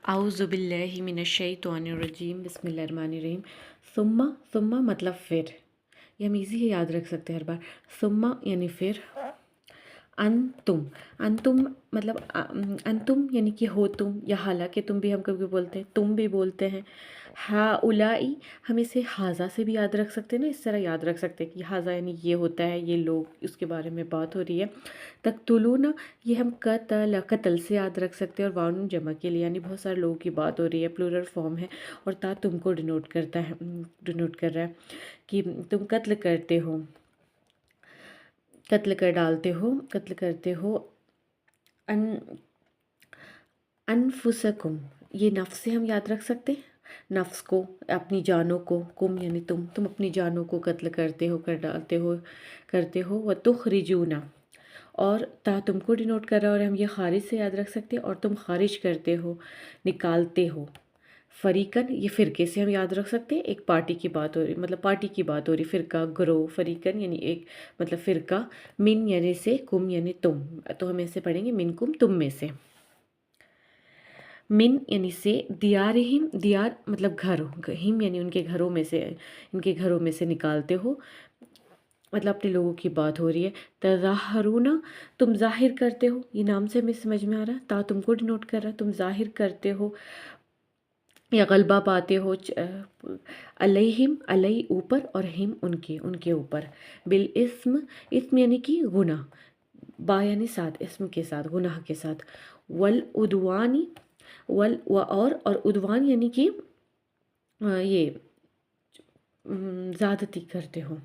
اعوذ باللہ من الشیطان الرجیم بسم اللہ الرحمن الرحیم۔ ثم مطلب پھر، یہ ہم ایزی ہے یاد رکھ سکتے ہیں ہر بار۔ ثم یعنی پھر، انتم مطلب انتم یعنی کہ ہو تم، یا حالانکہ تم بھی ہم کبھی بولتے ہیں، تم بھی بولتے ہیں۔ ہاؤلائی ہم اسے حاذا سے بھی یاد رکھ سکتے ہیں نا، اس طرح یاد رکھ سکتے ہیں کہ حاذا یعنی یہ ہوتا ہے، یہ لوگ، اس کے بارے میں بات ہو رہی ہے۔ تقتلون یہ ہم قتل سے یاد رکھ سکتے ہیں، اور وان جمع کے لیے یعنی بہت سارے لوگوں کی بات ہو رہی ہے، پلورل فارم ہے، اور تا تم کو ڈینوٹ کرتا ہے، ڈینوٹ کر رہا ہے کہ تم قتل کرتے ہو، قتل کر ڈالتے ہو، قتل کرتے ہو۔ انفسکم یہ نفس سے ہم یاد رکھ سکتے ہیں، نفس کو، اپنی جانوں کو، کم یعنی تم اپنی جانوں کو قتل کرتے ہو، کر ڈالتے ہو، کرتے ہو۔ وتخرجون اور تا تم کو ڈینوٹ کر رہا ہے، اور ہم یہ خارج سے یاد رکھ سکتے ہیں، اور تم خارج کرتے ہو، نکالتے ہو۔ فریقن یہ فرقے سے ہم یاد رکھ سکتے ہیں، ایک پارٹی کی بات ہو رہی، مطلب پارٹی کی بات ہو رہی، فرقہ، گروہ، فریقن یعنی ایک مطلب فرقہ، من یعنی سے، کم یعنی تم، تو ہم ایسے پڑھیں گے من کم تم میں سے، من یعنی سے، دیارہم دیار مطلب گھر، ہم یعنی ان کے گھروں میں سے، ان کے گھروں میں سے نکالتے ہو، مطلب اپنے لوگوں کی بات ہو رہی ہے۔ تظاہرون تم ظاہر کرتے ہو، یہ نام سے ہمیں سمجھ میں آ رہا ہے، تا تم کو ڈینوٹ کر رہا ہے، تم ظاہر کرتے ہو یا غلبہ پاتے ہو، علیہم علی اوپر، اور ہم ان کے اوپر، بالاسم اسم یعنی کہ گناہ، با یعنی ساتھ، اسم کے ساتھ، گناہ کے ساتھ، والعدوانی اور عدوان یعنی کہ یہ زیادتی کرتے ہو،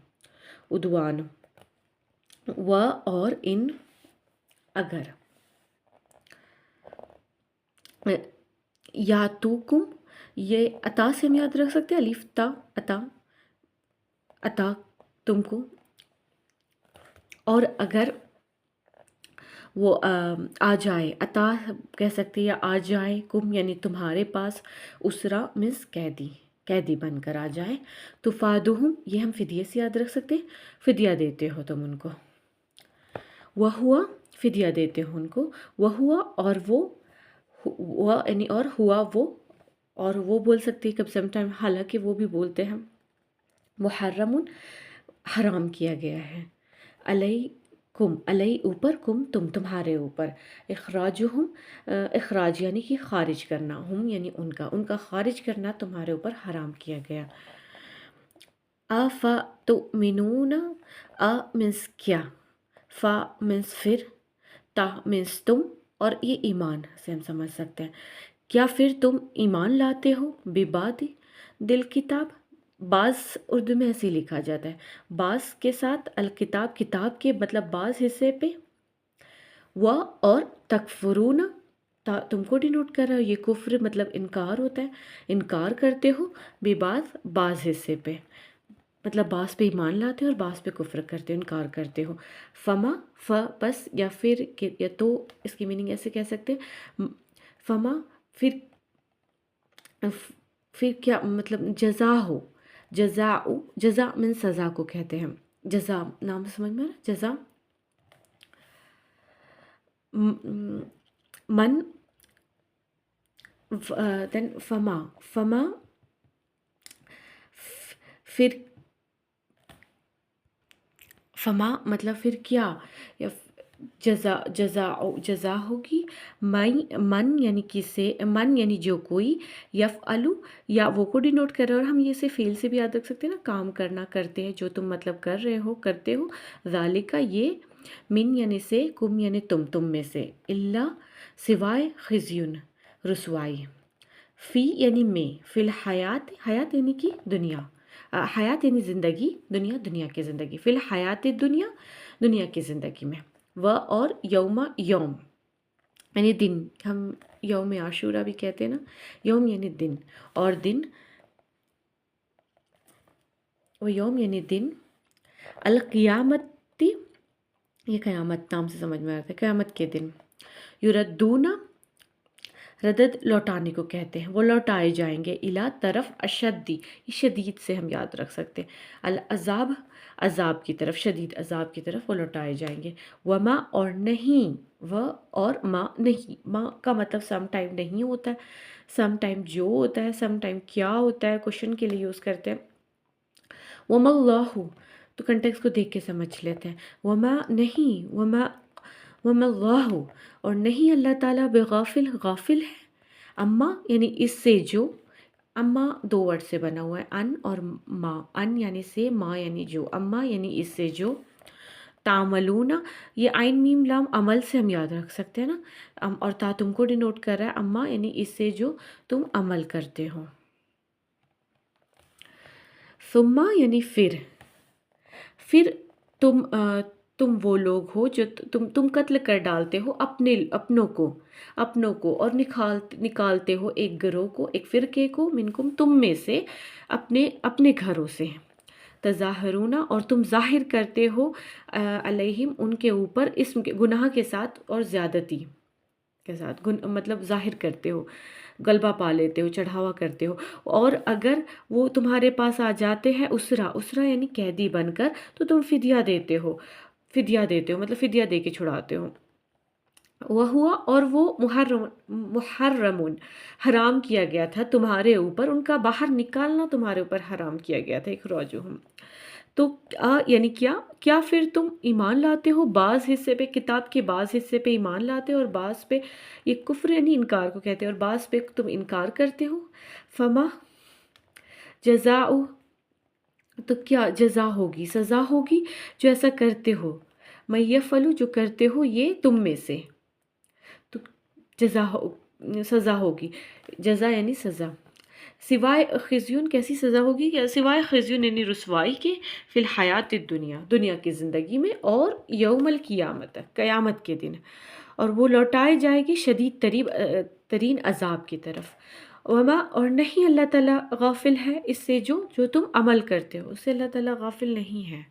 عدوان، اور ان اگر، یاتوکم یہ عطا سے ہم یاد رکھ سکتے ہیں، الف تا، عطا تم کو، اور اگر وہ آ جائے، عطا کہہ سکتے ہیں، یا آ جائے، کم یعنی تمہارے پاس، اسرا مس قیدی بن کر آ جائے، تو فادہم یہ ہم فدیے سے یاد رکھ سکتے ہیں، فدیہ دیتے ہو تم ان کو، وہ ہوا فدیہ دیتے ہو ان کو، وہ ہوا اور وہ یعنی اور ہوا وہ، اور وہ بول سکتے ہیں کب سم ٹائم، حالانکہ وہ بھی بولتے ہیں، محرم حرام کیا گیا ہے، علیکم علی اوپر، کم تمہارے اوپر، اخراجہم اخراج یعنی کہ خارج کرنا، ہم یعنی ان کا خارج کرنا تمہارے اوپر حرام کیا گیا۔ افتؤمنون مینس کیا، فا مینس پھر، تا مینس تم، اور یہ ایمان سے ہم سمجھ سکتے ہیں، کیا پھر تم ایمان لاتے ہو، ببعد دل کتاب، بعض اردو میں ایسے ہی لکھا جاتا ہے، بعض کے ساتھ الکتاب کتاب کے مطلب بعض حصے پہ، اور تکفرون تم کو ڈینوٹ کر رہا ہے، یہ کفر مطلب انکار ہوتا ہے، انکار کرتے ہو، بعض حصے پہ، مطلب بعض پہ ایمان لاتے ہو اور بعض پہ کفر کرتے ہو، انکار کرتے ہو۔ فما بس یا پھر یا تو، اس کی میننگ ایسے کہہ سکتے ہیں، فما پھر کیا مطلب جزا ہو، جزا من سزا کو کہتے ہیں، جزا نام سمجھ میں آ رہا ہے، جزا، من دین فما پھر، فما مطلب پھر کیا، یا جزا ہوگی، من یعنی کسے، من یعنی جو کوئی، یفعلو یا وہ کو ڈینوٹ کر رہا ہے، اور ہم یہ سے فعل سے بھی یاد رکھ سکتے ہیں نا، کام کرنا، کرتے ہیں، جو تم مطلب کر رہے ہو، کرتے ہو، ذالکا یہ، من یعنی سے، کم یعنی تم میں سے، اللہ سوائے، خزیون رسوائی، فی یعنی میں، فی الحیات حیات یعنی کہ دنیا، حیات یعنی زندگی، دنیا کی زندگی، فی الحیات دنیا کی زندگی میں، اور یوم یعنی دن، ہم یوم عاشورہ بھی کہتے ہیں نا، یوم یعنی دن، اور دن، یوم یعنی دن، القیامت یہ قیامت نام سے سمجھ میں آتا ہے، قیامت کے دن، یردون ردد لوٹانے کو کہتے ہیں، وہ لوٹائے جائیں گے، الا طرف اشدی، یہ شدید سے ہم یاد رکھ سکتے ہیں، العذاب عذاب کی طرف، شدید عذاب کی طرف وہ لوٹائے جائیں گے، وما اور نہیں، و اور ما نہیں، ما کا مطلب سم ٹائم نہیں ہوتا ہے، سم ٹائم جو ہوتا ہے، سم ٹائم کیا ہوتا ہے، کوشچن کے لیے یوز کرتے ہیں، وما اللہ، تو کنٹیکس کو دیکھ کے سمجھ لیتے ہیں، وما نہیں، وما اللہ اور نہیں اللہ تعالیٰ بغافل غافل ہے، اما یعنی اس سے جو، اما دو ورڈ سے بنا ہوا ہے، ان اور ما، ان یعنی سے، ما یعنی جو، اما یعنی اس سے جو، تعملون یہ عین میم لام عمل سے ہم یاد رکھ سکتے ہیں نا، اور تا تم کو ڈینوٹ کر رہا ہے، اما یعنی اس سے جو تم عمل کرتے ہو، ثم یعنی پھر تم وہ لوگ ہو جو تم قتل کر ڈالتے ہو اپنوں کو اور نکالتے ہو ایک گروہ کو، ایک فرقے کو، منکم تم میں سے، اپنے گھروں سے، تظاہرون اور تم ظاہر کرتے ہو، علیہم ان کے اوپر، اسم کے گناہ کے ساتھ اور زیادتی کے ساتھ، مطلب ظاہر کرتے ہو، غلبہ پا لیتے ہو، چڑھاوا کرتے ہو، اور اگر وہ تمہارے پاس آ جاتے ہیں اسرا یعنی قیدی بن کر، تو تم فدیہ دیتے ہو مطلب فدیہ دے کے چھڑاتے ہو، وہ ہوا اور وہ محرمون حرام کیا گیا تھا تمہارے اوپر، ان کا باہر نکالنا تمہارے اوپر حرام کیا گیا تھا، اخراجہم، تو یعنی کیا پھر تم ایمان لاتے ہو بعض حصے پہ، کتاب کے بعض حصے پہ ایمان لاتے ہو اور بعض پہ، یہ کفر یعنی انکار کو کہتے ہیں، اور بعض پہ تم انکار کرتے ہو، فما جزاء، تو کیا جزا ہوگی، سزا ہوگی جو ایسا کرتے ہو، میں یفعلو جو کرتے ہو یہ تم میں سے، تو سزا ہوگی، جزا یعنی سزا، سوائے خزیون کیسی سزا ہوگی، سوائے خزیون یعنی رسوائی کے، فی الحیات الدنیا دنیا کی زندگی میں، اور یوم القیامت قیامت کے دن، اور وہ لوٹائے جائے گی شدید ترین عذاب کی طرف، وما اور نہیں اللہ تعالیٰ غافل ہے اس سے جو تم عمل کرتے ہو، اس سے اللہ تعالیٰ غافل نہیں ہے۔